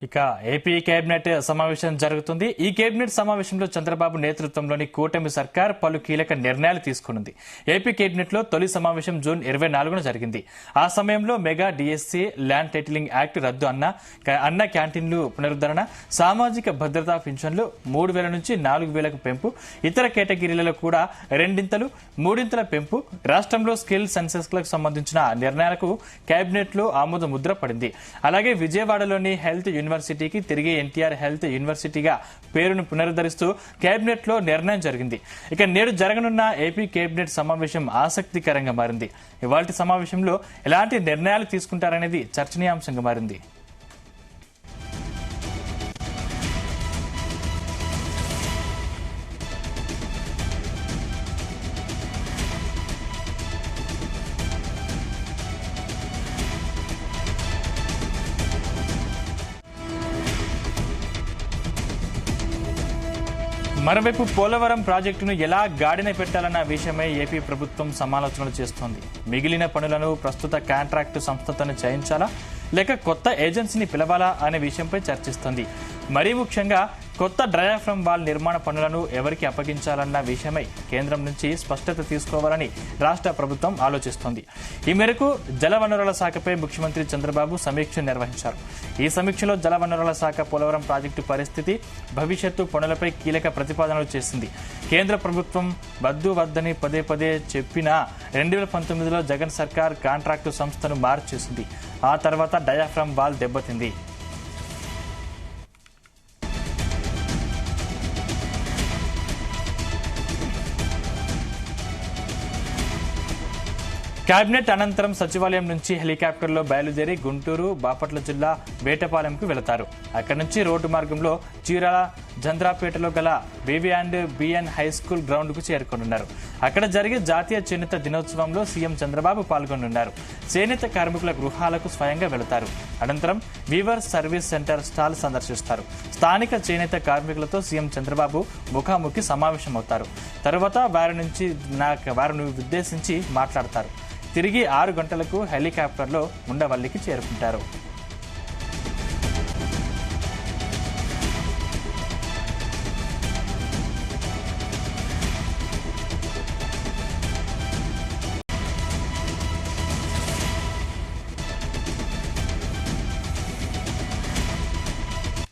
ఇక AP cabinet సమావేశం జరుగుతుంది. ఈ కేబినెట్ సమావేశంలో చంద్రబాబు నేతృత్వంలోని కూటమి సర్కార్ పలు కీలక నిర్ణయాలు తీసుకున్నది. ఏపీ కేబినెట్ లో తొలి సమావేశం జూన్ 24న జరిగింది. ఆ సమయంలో mega DSC, land titling act రద్దు, అన్న క్యాంటీన్లు పునరుద్ధరణ, సామాజిక భద్రతా పింఛన్లు 3,000 నుంచి 4,000కు పెంపు, ఇతర కేటగిరీలలో కూడా 2 3 పెంపు, రాష్ట్రంలో స్కిల్ సెన్సెస్ లకు సంబంధించిన నిర్ణయాలకు కేబినెట్ లో ఆమోద ముద్ర పడింది. అలాగే విజయవాడలోని హెల్త్ యూనివర్సిటీకి తిరిగి ఎన్టీఆర్ హెల్త్ యూనివర్సిటీగా పేరును పునరుద్ధరిస్తూ కేబినెట్ లో నిర్ణయం జరిగింది. ఇక నేడు జరగనున్న ఏపీ కేబినెట్ సమావేశం ఆసక్తికరంగా మారింది. ఇవాల్టి సమావేశంలో ఎలాంటి నిర్ణయాలు తీసుకుంటారనేది చర్చనీయాంశంగా మారింది. మరోవైపు పోలవరం ప్రాజెక్టును ఎలా గాడిన పెట్టాలన్న విషయమై ఏపీ ప్రభుత్వం సమాలోచనలు చేస్తోంది. మిగిలిన పనులను ప్రస్తుత కాంట్రాక్టు సంస్థతోనే చేయించాలా లేక కొత్త ఏజెన్సీని పిలవాలా అనే విషయంపై చర్చిస్తోంది. మరీ ముఖ్యంగా కొత్త డయాఫ్రమ్ వాల్ నిర్మాణ పనులను ఎవరికి అప్పగించాలన్న విషయమై కేంద్రం నుంచి స్పష్టత తీసుకోవాలని రాష్ట్ర ప్రభుత్వం ఆలోచిస్తోంది. ఈ మేరకు జలవనరుల శాఖపై ముఖ్యమంత్రి చంద్రబాబు సమీక్ష నిర్వహించారు. ఈ సమీక్షలో జలవనరుల శాఖ పోలవరం ప్రాజెక్టు పరిస్థితి, భవిష్యత్తు పనులపై కీలక ప్రతిపాదనలు చేసింది. కేంద్ర ప్రభుత్వం వద్దని పదే చెప్పినా 2019లో జగన్ సర్కార్ కాంట్రాక్టు సంస్థను మార్చేసింది. ఆ తర్వాత డయాఫ్రమ్ వాల్ దెబ్బతింది. కేబినెట్ అనంతరం సచివాలయం నుంచి హెలికాప్టర్లో బయలుదేరి గుంటూరు, బాపట్ల జిల్లా వేటపాలెంకు వెళతారు. అక్కడి నుంచి రోడ్డు మార్గంలో చీరాల, జంద్రాపేటలో గల BV&BN హై స్కూల్ గ్రౌండ్ కు చేరుకోనున్నారు. అక్కడ జరిగే జాతీయ చేనేత దినోత్సవంలో సీఎం చంద్రబాబు పాల్గొనున్నారు. చేనేత కార్మికుల గృహాలకు స్వయంగా వెళతారు. అనంతరం వీవర్స్ సర్వీస్ సెంటర్ స్టాల్ సందర్శిస్తారు. స్థానిక చేనేత కార్మికులతో సీఎం చంద్రబాబు ముఖాముఖి సమావేశమవుతారు. తరువాత వారిని ఉద్దేశించి మాట్లాడతారు. తిరిగి 6 గంటలకు హెలికాప్టర్లో ఉండవల్లికి చేరుకుంటారు.